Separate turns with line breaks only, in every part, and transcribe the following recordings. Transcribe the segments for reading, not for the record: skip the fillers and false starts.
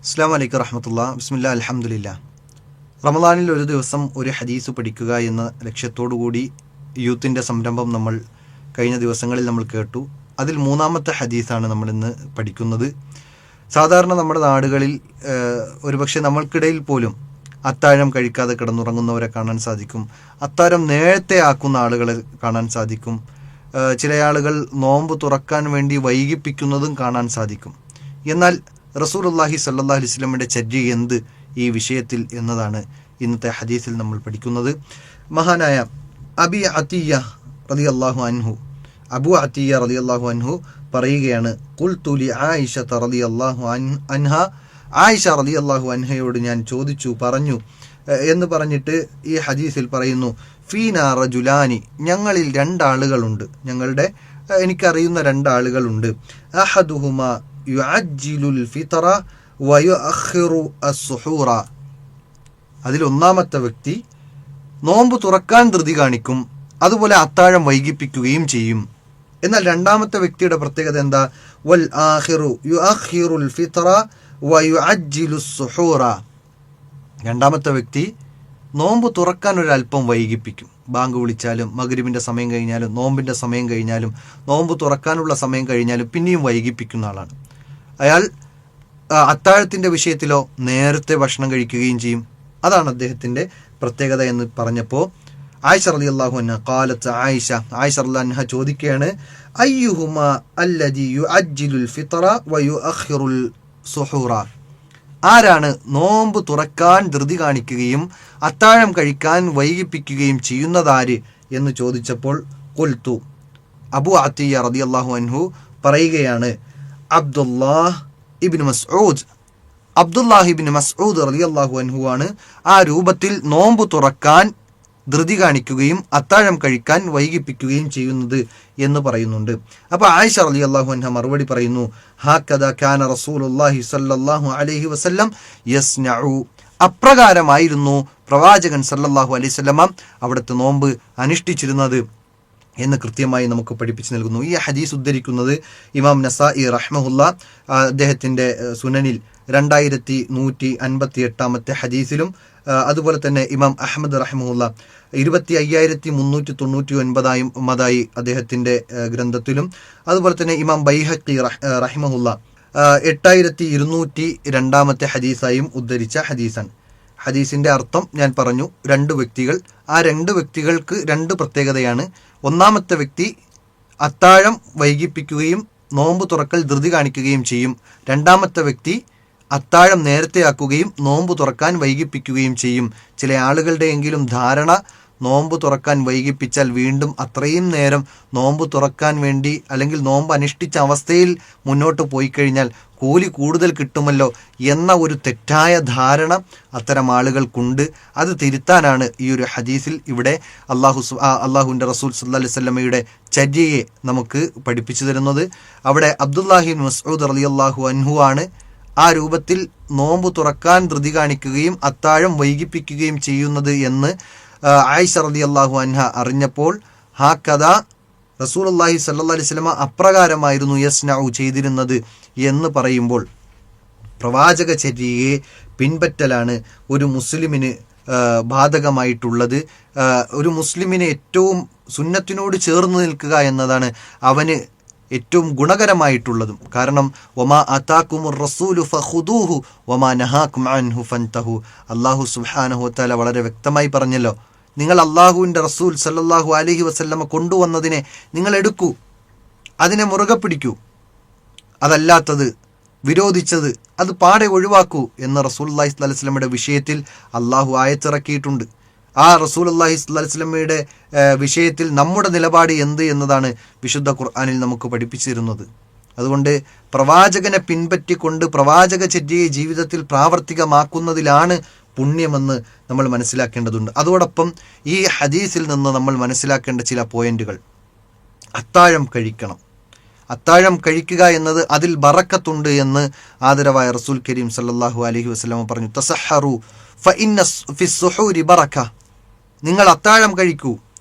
അസ്സലാമു അലൈക്കും റഹ്മത്തുള്ളാഹി ബിസ്മില്ലാ അൽഹംദുലില്ലാ. റമദാനിൽ ഒരു ദിവസം ഒരു ഹദീസ് പഠിക്കുക എന്ന ലക്ഷ്യത്തോടുകൂടി യൂത്തിൻ്റെ സംരംഭം നമ്മൾ കഴിഞ്ഞ ദിവസങ്ങളിൽ നമ്മൾ കേട്ടു. അതിൽ മൂന്നാമത്തെ ഹദീസാണ് നമ്മളിന്ന് പഠിക്കുന്നത്. സാധാരണ നമ്മുടെ നാടുകളിൽ ഒരുപക്ഷെ നമ്മൾക്കിടയിൽ പോലും അത്താഴം കഴിക്കാതെ കിടന്നുറങ്ങുന്നവരെ കാണാൻ സാധിക്കും. അത്താഴം നേരത്തെ ആക്കുന്ന ആളുകളെ കാണാൻ സാധിക്കും. ചില ആളുകൾ നോമ്പ് തുറക്കാൻ വേണ്ടി വൈകിപ്പിക്കുന്നതും കാണാൻ സാധിക്കും. എന്നാൽ റസൂലുള്ളാഹി സ്വല്ലല്ലാഹു അലൈഹി വസല്ലമയുടെ ചര്യ എന്ത് ഈ വിഷയത്തിൽ എന്നതാണ് ഇന്നത്തെ ഹദീസിൽ നമ്മൾ പഠിക്കുന്നത്. മഹാനായ അബി അത്തിയ റളിയല്ലാഹു അൻഹു അബു അത്തിയ റളിയല്ലാഹു അൻഹു പറയുകയാണ്, ഖുൽതു ലി ആയിഷ റളിയല്ലാഹു അൻഹ, ആയിഷ റളിയല്ലാഹു അൻഹയോട് ഞാൻ ചോദിച്ചു, പറഞ്ഞു എന്ന് പറഞ്ഞിട്ട് ഈ ഹദീസിൽ പറയുന്നു, ഫീന റജുലാനി, ഞങ്ങളിൽ രണ്ടാളുകളുണ്ട്, എനിക്കറിയുന്ന രണ്ടാളുകളുണ്ട്. അഹദുഹുമ യുഅജ്ജിലുൽ ഫിത്ര വയുഅഖിറു അസ്സുഹൂറ, അതിൽ ഒന്നാമത്തെ വ്യക്തി നോമ്പ് തുറക്കാൻ ധൃതി കാണിക്കും, അതുപോലെ അത്താഴം വൈകിപ്പിക്കുകയും ചെയ്യും. എന്നാൽ രണ്ടാമത്തെ വ്യക്തിയുടെ പ്രത്യേകത എന്താ? വൽ ആഖിറു യുഅഖിറുൽ ഫിത്ര വയുഅജ്ജിലുസ് സുഹൂറ, രണ്ടാമത്തെ വ്യക്തി നോമ്പ് തുറക്കാൻ ഒരല്പം വൈകിപ്പിക്കും. ബാങ്ക് വിളിച്ചാലും മഗ്രിബിൻ്റെ സമയം കഴിഞ്ഞാലും നോമ്പിൻ്റെ സമയം കഴിഞ്ഞാലും നോമ്പ് തുറക്കാനുള്ള സമയം കഴിഞ്ഞാലും പിന്നെയും വൈകിപ്പിക്കുന്ന ആളാണ്. അയാൾ അത്താഴത്തിൻ്റെ വിഷയത്തിലോ നേരത്തെ ഭക്ഷണം കഴിക്കുകയും ചെയ്യും. അതാണ് അദ്ദേഹത്തിൻ്റെ പ്രത്യേകത എന്ന് പറഞ്ഞപ്പോൾ ആയിഷ റളിയല്ലാഹു അൻഹ ഖാലത്ത്, ആയിഷ റളിയല്ലാഹു അൻഹ ചോദിക്കുകയാണ്, അയ്യുഹുമ അല്ലദി യുഅജ്ജിലുൽ ഫിത്ര വയുഅഖിറുൽ സുഹൂറ, ആരാണ് നോമ്പ് തുറക്കാൻ ധൃതി കാണിക്കുകയും അത്താഴം കഴിക്കാൻ വൈകിപ്പിക്കുകയും ചെയ്യുന്നതാര് എന്ന് ചോദിച്ചപ്പോൾ ഖുൽതു, അബു അത്തിയ റളിയല്ലാഹു അൻഹു പറയുകയാണ്, അബ്ദുല്ലാഹ് ഇബ്നു മസ്ഊദ് റളിയല്ലാഹു അൻഹു ആണ് ആ രൂപത്തിൽ നോമ്പ് തുറക്കാൻ ധൃതി കാണിക്കുകയും അത്താഴം കഴിക്കാൻ വൈകിപ്പിക്കുകയും ചെയ്യുന്നത് എന്ന് പറയുന്നുണ്ട്. അപ്പോൾ ആയിഷ റളിയല്ലാഹു അൻഹ മറുപടി പറയുന്നു, ഹാകദാ കാന റസൂലുള്ളാഹി സ്വല്ലല്ലാഹു അലൈഹി വസല്ലം യസ്നഉ, അപ്രകാരമായിരുന്നു പ്രവാചകൻ സല്ലല്ലാഹു അലൈഹി വസല്ലം അവിടുത്തെ നോമ്പ് അനുഷ്ഠിച്ചിരുന്നത് എന്ന് കൃത്യമായി നമുക്ക് പഠിപ്പിച്ചു നൽകുന്നു. ഈ ഹദീസ് ഉദ്ധരിക്കുന്നത് ഇമാം നസായി റഹ്മഹുല്ലാ അദ്ദേഹത്തിൻ്റെ സുനനിൽ 2158 ഹദീസിലും, അതുപോലെ തന്നെ ഇമാം അഹ്മദ് റഹ്മഹുല്ല 25399 അദ്ദേഹത്തിൻ്റെ ഗ്രന്ഥത്തിലും, അതുപോലെ തന്നെ ഇമാം ബൈഹഖി റഹ്മഹുല്ല 8202 ഹദീസായും ഉദ്ധരിച്ച ഹദീസാണ്. ഹദീസിൻ്റെ അർത്ഥം ഞാൻ പറഞ്ഞു, രണ്ട് വ്യക്തികൾ, ആ രണ്ട് വ്യക്തികൾക്ക് രണ്ട് പ്രത്യേകതയാണ്. ഒന്നാമത്തെ വ്യക്തി അത്താഴം വൈകിപ്പിക്കുകയും നോമ്പ് തുറക്കൽ ധൃതി കാണിക്കുകയും ചെയ്യും. രണ്ടാമത്തെ വ്യക്തി അത്താഴം നേരത്തെയാക്കുകയും നോമ്പ് തുറക്കാൻ വൈകിപ്പിക്കുകയും ചെയ്യും. ചില ആളുകളുടെയെങ്കിലും ധാരണ നോമ്പ് തുറക്കാൻ വൈകിപ്പിച്ചാൽ വീണ്ടും അത്രയും നേരം നോമ്പ് തുറക്കാൻ വേണ്ടി അല്ലെങ്കിൽ നോമ്പ് അനുഷ്ഠിച്ച അവസ്ഥയിൽ മുന്നോട്ട് പോയി കഴിഞ്ഞാൽ കൂലി കൂടുതൽ കിട്ടുമല്ലോ എന്ന ഒരു തെറ്റായ ധാരണ അത്തരം ആളുകൾക്കുണ്ട്. അത് തിരുത്താനാണ് ഈ ഒരു ഹദീസിൽ ഇവിടെ അള്ളാഹുവിൻ്റെ റസൂൽ സല്ലല്ലാഹു അലൈഹി വസല്ലമയുടെ ചര്യയെ നമുക്ക് പഠിപ്പിച്ചു തരുന്നത്. അവിടെ അബ്ദുല്ലാഹി ഇബ്നു മസ്ഊദ് റളിയല്ലാഹു അൻഹു ആണ് ആ രൂപത്തിൽ നോമ്പ് തുറക്കാൻ ധൃതി കാണിക്കുകയും അത്താഴം വൈകിപ്പിക്കുകയും ചെയ്യുന്നത് എന്ന് ആയിഷ റളിയല്ലാഹു അൻഹ അറിഞ്ഞപ്പോൾ, ഹാകദാ റസൂലുള്ളാഹി സ്വല്ലല്ലാഹു അലൈഹി വസല്ലമ അപ്രകാരമായിരുന്നു യസ്നഉ ചെയ്തിരുന്നത് എന്ന് പറയുമ്പോൾ പ്രവാചക ചര്യയെ പിൻപറ്റലാണ് ഒരു മുസ്ലിമിന് ബാധകമായിട്ടുള്ളത്. ഒരു മുസ്ലിമിന് ഏറ്റവും സുന്നത്തിനോട് ചേർന്ന് നിൽക്കുക എന്നതാണ് അവന് ഏറ്റവും ഗുണകരമായിട്ടുള്ളതും. കാരണം വമാ അതാകുമുർ റസൂലു ഫഖുദൂഹു വമാ നഹാകും അൻഹു ഫൻതഹു, അല്ലാഹു സുബ്ഹാനഹു വതആല വളരെ വ്യക്തമായി പറഞ്ഞല്ലോ, നിങ്ങൾ അല്ലാഹുവിൻ്റെ റസൂൽ സല്ലല്ലാഹു അലൈഹി വസല്ലമ കൊണ്ടുവന്നതിനെ നിങ്ങൾ എടുക്കൂ, അതിനെ മുറുകെ പിടിക്കൂ, അതല്ലാത്തത് വിരോധിച്ചത് അത് പാടെ ഒഴിവാക്കൂ എന്ന് റസൂലുള്ളാഹി സ്വല്ലല്ലാഹു അലൈഹി വസല്ലമയുടെ വിഷയത്തിൽ അല്ലാഹു ആയത്തിറക്കിയിട്ടുണ്ട്. ആ റസൂലുള്ളാഹി സ്വല്ലല്ലാഹു അലൈഹി വസല്ലമയുടെ വിഷയത്തിൽ നമ്മുടെ നിലപാട് എന്ത് എന്നതാണ് വിശുദ്ധ ഖുർആനിൽ നമുക്ക് പഠിപ്പിച്ചു തരുന്നത്. അതുകൊണ്ട് പ്രവാചകനെ പിൻപറ്റിക്കൊണ്ട് പ്രവാചക ചര്യയെ ജീവിതത്തിൽ പ്രാവർത്തികമാക്കുന്നതിലാണ് പുണ്യമെന്ന് നമ്മൾ മനസ്സിലാക്കേണ്ടതുണ്ട്. അതോടൊപ്പം ഈ ഹദീസിൽ നിന്ന് നമ്മൾ മനസ്സിലാക്കേണ്ട ചില പോയിന്റുകൾ, അത്താഴം കഴിക്കണം, അത്താഴം കഴിക്കുക എന്നത് അതിൽ ബറക്കത്തുണ്ട് എന്ന് ആദരവായ റസൂൽ കരീം സല്ലല്ലാഹു അലൈഹി വസല്ലം പറഞ്ഞു. തസഹറു ഫഇന്ന ഫിസ്സുഹൂരി ബറക, നിങ്ങൾ അത്താഴം കഴിക്കൂ,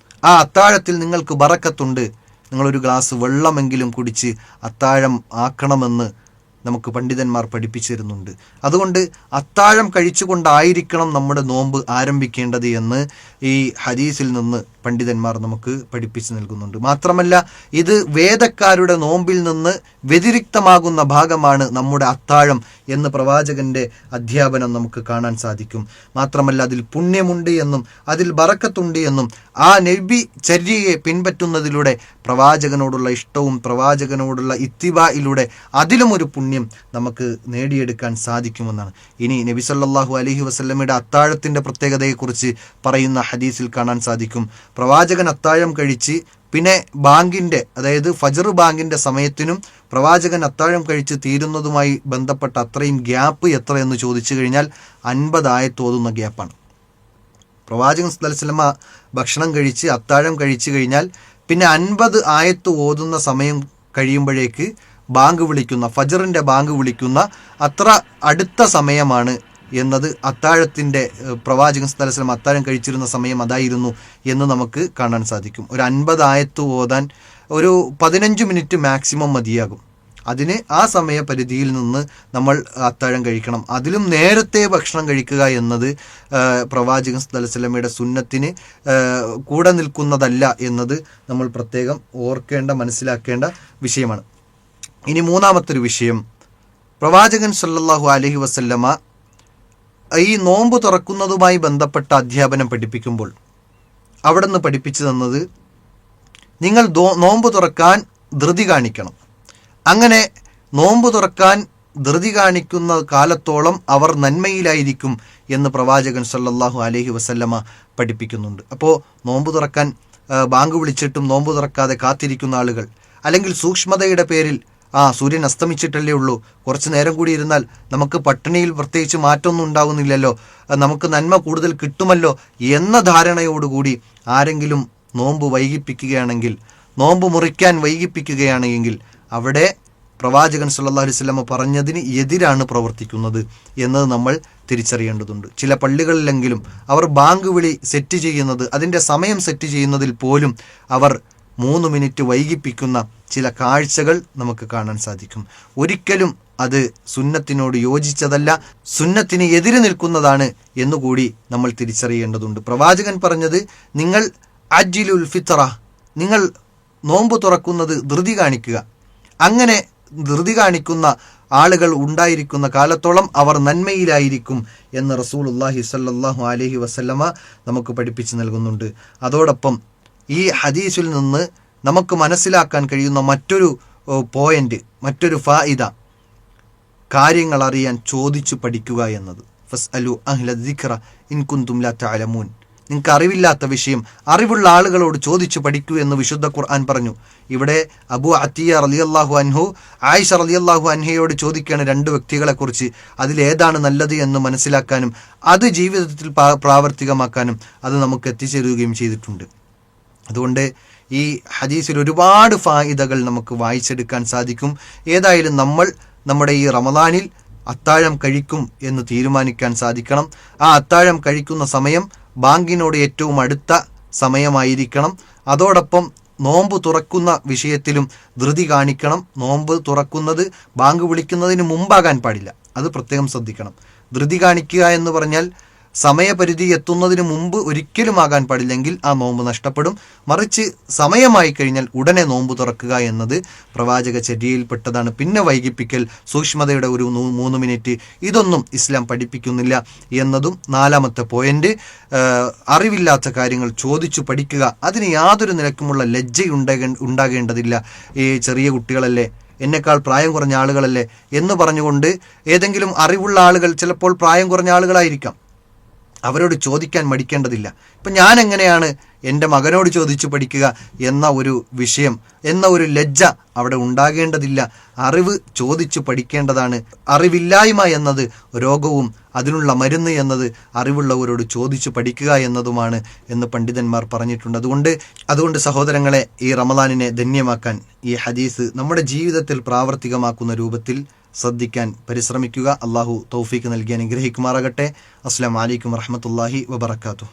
ആ അത്താഴത്തിൽ നിങ്ങൾക്ക് ബറക്കത്തുണ്ട്. നിങ്ങളൊരു ഗ്ലാസ് വെള്ളമെങ്കിലും കുടിച്ച് അത്താഴം ആക്കണമെന്ന് നമുക്ക് പണ്ഡിതന്മാർ പഠിപ്പിച്ചു തരുന്നുണ്ട്. അതുകൊണ്ട് അത്താഴം കഴിച്ചുകൊണ്ടായിരിക്കണം നമ്മുടെ നോമ്പ് ആരംഭിക്കേണ്ടത് എന്ന് ഈ ഹദീസിൽ നിന്ന് പണ്ഡിതന്മാർ നമുക്ക് പഠിപ്പിച്ചു നൽകുന്നുണ്ട്. മാത്രമല്ല, ഇത് വേദക്കാരുടെ നോമ്പിൽ നിന്ന് വ്യതിരിക്തമാകുന്ന ഭാഗമാണ് നമ്മുടെ അത്താഴം എന്ന് പ്രവാചകന്റെ അധ്യാപനം നമുക്ക് കാണാൻ സാധിക്കും. മാത്രമല്ല, അതിൽ പുണ്യമുണ്ട് എന്നും അതിൽ ബറക്കത്തുണ്ട് എന്നും ആ നബി ചര്യയെ പിൻപറ്റുന്നതിലൂടെ പ്രവാചകനോടുള്ള ഇഷ്ടവും പ്രവാചകനോടുള്ള ഇത്തിബായിലൂടെ അതിലും ഒരു പുണ്യം നമുക്ക് നേടിയെടുക്കാൻ സാധിക്കുമെന്നാണ്. ഇനി നബി സല്ലല്ലാഹു അലൈഹി വസല്ലമയുടെ അത്താഴത്തിൻ്റെ പ്രത്യേകതയെക്കുറിച്ച് പറയുന്ന ഹദീസിൽ കാണാൻ സാധിക്കും. പ്രവാചകൻ അത്താഴം കഴിച്ച് പിന്നെ ബാങ്കിൻ്റെ, അതായത് ഫജ്ർ ബാങ്കിൻ്റെ സമയത്തിനും പ്രവാചകൻ അത്താഴം കഴിച്ച് തീരുന്നതുമായി ബന്ധപ്പെട്ട അത്രയും ഗ്യാപ്പ് എത്രയെന്ന് ചോദിച്ചു കഴിഞ്ഞാൽ 50 ആയത്ത് ഓതുന്ന ഗ്യാപ്പാണ്. പ്രവാചകൻ സല്ലല്ലാഹു അലൈഹി വസല്ലമ ഭക്ഷണം കഴിച്ച് അത്താഴം കഴിച്ചു കഴിഞ്ഞാൽ പിന്നെ 50 ആയത്ത് ഓതുന്ന സമയം കഴിയുമ്പോഴേക്ക് ബാങ്ക് വിളിക്കുന്ന, ഫജ്റിൻ്റെ ബാങ്ക് വിളിക്കുന്ന അത്ര അടുത്ത സമയമാണ് എന്നത് അത്താഴത്തിൻ്റെ പ്രവാചകൻ സല്ലല്ലാഹു അലൈഹി വസല്ലം അത്താഴം കഴിച്ചിരുന്ന സമയം അതായിരുന്നു എന്ന് നമുക്ക് കാണാൻ സാധിക്കും. ഒരു 50 ആയത്ത് ഓതാൻ ഒരു 15 മിനിറ്റ് മാക്സിമം മതിയാകും. അതിന് ആ സമയപരിധിയിൽ നിന്ന് നമ്മൾ അത്താഴം കഴിക്കണം. അതിലും നേരത്തെ ഭക്ഷണം കഴിക്കുക എന്നത് പ്രവാചകൻ സല്ലല്ലാഹു അലൈഹി വസല്ലമയുടെ സുന്നത്തിന് കൂടെ നിൽക്കുന്നതല്ല എന്നത് നമ്മൾ പ്രത്യേകം ഓർക്കേണ്ട, മനസ്സിലാക്കേണ്ട വിഷയമാണ്. ഇനി മൂന്നാമത്തൊരു വിഷയം, പ്രവാചകൻ സല്ലല്ലാഹു അലൈഹി വസല്ലമ ഈ നോമ്പ് തുറക്കുന്നതുമായി ബന്ധപ്പെട്ട അധ്യാപനം പഠിപ്പിക്കുമ്പോൾ അവിടെ നിന്ന് പഠിപ്പിച്ചു തന്നത്, നിങ്ങൾ നോമ്പ് തുറക്കാൻ ധൃതി കാണിക്കണം. അങ്ങനെ നോമ്പ് തുറക്കാൻ ധൃതി കാണിക്കുന്ന കാലത്തോളം അവർ നന്മയിലായിരിക്കും എന്ന് പ്രവാചകൻ സല്ലല്ലാഹു അലൈഹി വസല്ലമ പഠിപ്പിക്കുന്നുണ്ട്. അപ്പോൾ നോമ്പ് തുറക്കാൻ ബാങ്ക് വിളിച്ചിട്ടും നോമ്പ് തുറക്കാതെ കാത്തിരിക്കുന്ന ആളുകൾ, അല്ലെങ്കിൽ സൂക്ഷ്മതയുടെ പേരിൽ സൂര്യൻ അസ്തമിച്ചിട്ടല്ലേ ഉള്ളൂ, കുറച്ച് നേരം കൂടി ഇരുന്നാൽ നമുക്ക് പട്ടിണിയിൽ പ്രത്യേകിച്ച് മാറ്റമൊന്നും ഉണ്ടാകുന്നില്ലല്ലോ, നമുക്ക് നന്മ കൂടുതൽ കിട്ടുമല്ലോ എന്ന ധാരണയോടുകൂടി ആരെങ്കിലും നോമ്പ് വൈകിപ്പിക്കുകയാണെങ്കിൽ, നോമ്പ് മുറിക്കാൻ വൈകിപ്പിക്കുകയാണെങ്കിൽ അവിടെ പ്രവാചകൻ സല്ലല്ലാഹു അലൈഹി വസല്ലം പറഞ്ഞതിന് എതിരാണ് പ്രവർത്തിക്കുന്നത് എന്നത് നമ്മൾ തിരിച്ചറിയേണ്ടതുണ്ട്. ചില പള്ളികളിലെങ്കിലും അവർ ബാങ്ക് വിളി സെറ്റ് ചെയ്യുന്നത്, അതിൻ്റെ സമയം സെറ്റ് ചെയ്യുന്നതിൽ പോലും അവർ 3 മിനിറ്റ് വൈകിപ്പിക്കുന്ന ചില കാഴ്ചകൾ നമുക്ക് കാണാൻ സാധിക്കും. ഒരിക്കലും അത് സുന്നത്തിനോട് യോജിച്ചതല്ല, സുന്നത്തിന് എതിര് നിൽക്കുന്നതാണ് എന്നുകൂടി നമ്മൾ തിരിച്ചറിയേണ്ടതുണ്ട്. പ്രവാചകൻ പറഞ്ഞത്, നിങ്ങൾ അജ്ജിലുൽ ഫിത്ര, നിങ്ങൾ നോമ്പ് തുറക്കുന്നത് ധൃതി കാണിക്കുക. അങ്ങനെ ധൃതി കാണിക്കുന്ന ആളുകൾ ഉണ്ടായിരിക്കുന്ന കാലത്തോളം അവർ നന്മയിലായിരിക്കും എന്ന് റസൂലുള്ളാഹി സ്വല്ലല്ലാഹു അലൈഹി വസല്ലമ നമുക്ക് പഠിപ്പിച്ചു നൽകുന്നുണ്ട്. അതോടൊപ്പം ഈ ഹദീസിൽ നിന്ന് നമുക്ക് മനസ്സിലാക്കാൻ കഴിയുന്ന മറ്റൊരു പോയിന്റ്, മറ്റൊരു ഫായിദ, കാര്യങ്ങൾ അറിയാൻ ചോദിച്ചു പഠിക്കുക എന്നത്. ഫസ്അലു അഹ്ല ദിക്റ ഇൻ കുന്തും ലാ തഅലമൂൻ, നിങ്ങൾക്ക് അറിവില്ലാത്ത വിഷയം അറിവുള്ള ആളുകളോട് ചോദിച്ചു പഠിക്കൂ എന്ന് വിശുദ്ധ ഖുർആൻ പറഞ്ഞു. ഇവിടെ അബൂ അത്തിയ റളിയല്ലാഹു അൻഹു ആയിഷ റളിയല്ലാഹു അൻഹയോട് ചോദിക്കുകയാണ് 2 വ്യക്തികളെക്കുറിച്ച്, അതിലേതാണ് നല്ലത് എന്ന് മനസ്സിലാക്കാനും അത് ജീവിതത്തിൽ പ്രാവർത്തികമാക്കാനും അത് നമുക്ക് എത്തിച്ചേരുകയും ചെയ്തിട്ടുണ്ട്. അതുകൊണ്ട് ഈ ഹദീസിൽ ഒരുപാട് ഫായിദകൾ നമുക്ക് വായിച്ചെടുക്കാൻ സാധിക്കും. ഏതായാലും നമ്മൾ നമ്മുടെ ഈ റമദാനിൽ അത്താഴം കഴിക്കും എന്ന് തീരുമാനിക്കാൻ സാധിക്കണം. ആ അത്താഴം കഴിക്കുന്ന സമയം ബാങ്കിനോട് ഏറ്റവും അടുത്ത സമയമായിരിക്കണം. അതോടൊപ്പം നോമ്പ് തുറക്കുന്ന വിഷയത്തിലും ധൃതി കാണിക്കണം. നോമ്പ് തുറക്കുന്നത് ബാങ്ക് വിളിക്കുന്നതിന് മുമ്പാകാൻ പാടില്ല, അത് പ്രത്യേകം ശ്രദ്ധിക്കണം. ധൃതി കാണിക്കുക എന്ന് പറഞ്ഞാൽ സമയപരിധി എത്തുന്നതിന് മുമ്പ് ഒരിക്കലും ആകാൻ പാടില്ലെങ്കിൽ ആ നോമ്പ് നഷ്ടപ്പെടും. മറിച്ച് സമയമായി കഴിഞ്ഞാൽ ഉടനെ നോമ്പ് തുറക്കുക എന്നത് പ്രവാചക ചര്യയിൽപ്പെട്ടതാണ്. പിന്നെ വൈകിപ്പിക്കൽ, സൂക്ഷ്മതയുടെ ഒരു 3 മിനിറ്റ്, ഇതൊന്നും ഇസ്ലാം പഠിപ്പിക്കുന്നില്ല എന്നതും 4ാമത്തെ പോയിന്റ്. അറിവില്ലാത്ത കാര്യങ്ങൾ ചോദിച്ചു പഠിക്കുക, അതിന് യാതൊരു നിലക്കുമുള്ള ഉണ്ടാകേണ്ടതില്ല. ഈ ചെറിയ കുട്ടികളല്ലേ, എന്നെക്കാൾ പ്രായം കുറഞ്ഞ ആളുകളല്ലേ എന്ന് പറഞ്ഞുകൊണ്ട് ഏതെങ്കിലും അറിവുള്ള ആളുകൾ, ചിലപ്പോൾ പ്രായം കുറഞ്ഞ ആളുകളായിരിക്കാം, അവരോട് ചോദിക്കാൻ മടിക്കേണ്ടതില്ല. ഇപ്പം ഞാൻ എങ്ങനെയാണ് എൻ്റെ മകനോട് ചോദിച്ചു പഠിക്കുക എന്ന ഒരു വിഷയം, എന്ന ഒരു ലജ്ജ അവിടെ ഉണ്ടാകേണ്ടതില്ല. അറിവ് ചോദിച്ചു പഠിക്കേണ്ടതാണ്. അറിവില്ലായ്മ എന്നത് രോഗവും അതിനുള്ള മരുന്ന് എന്നത് അറിവുള്ളവരോട് ചോദിച്ചു പഠിക്കുക എന്നതുമാണ് എന്ന് പണ്ഡിതന്മാർ പറഞ്ഞിട്ടുണ്ട്. അതുകൊണ്ട് സഹോദരങ്ങളെ, ഈ റമദാനിനെ ധന്യമാക്കാൻ ഈ ഹദീസ് നമ്മുടെ ജീവിതത്തിൽ പ്രാവർത്തികമാക്കുന്ന രൂപത്തിൽ ശ്രദ്ധിക്കാൻ പരിശ്രമിക്കുക. അള്ളാഹു തൗഫീക്ക് നൽകി അനുഗ്രഹിക്കുമാറാകട്ടെ. അസ്സലാമു അലൈക്കും വറഹ്മത്തുള്ളാഹി വബറകാതുഹു.